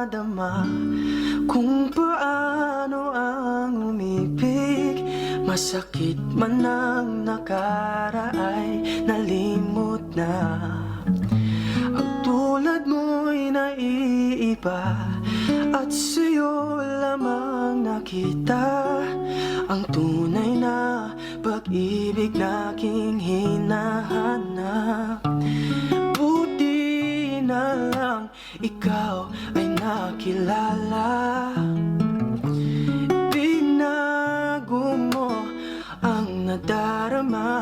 madama kung paano ang umibig. Masakit man ang nakaraay, nalimot na. Ang tulad mo'y naiiba, at sa'yo lamang nakita ang tunay na pag-ibig na aking hinahanap. Buti na lang ikaw ay nakilala. Binago mo ang nadarama.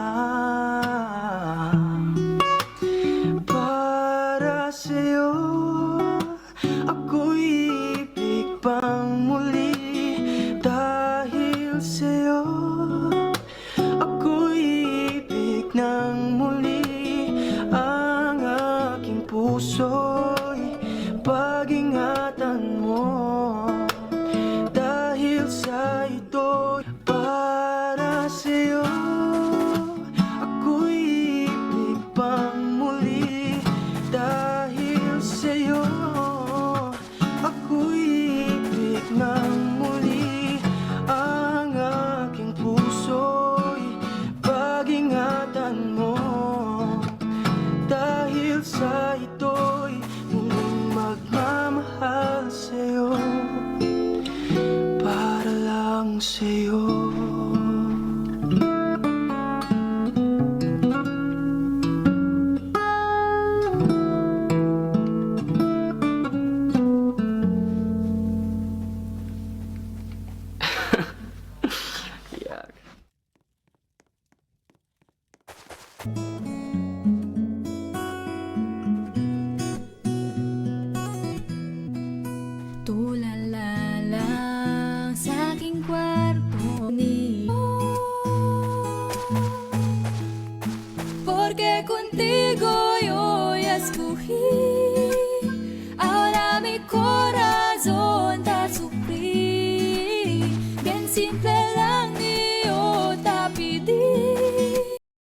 Para sa'yo ako'y ibig pang muli. Dahil sa'yo ako'y ibig ng muli. Ang aking puso'y pag-ingatan mo. Dahil sa ito'y para sa'yo ako'y ibig pang muli. Dahil sa'yo ako'y ibig ng muli. Ang aking puso'y pag-ingatan mo. Dahil sa ito'y muling magmamahal sa'yo, para lang sa'yo. Yak.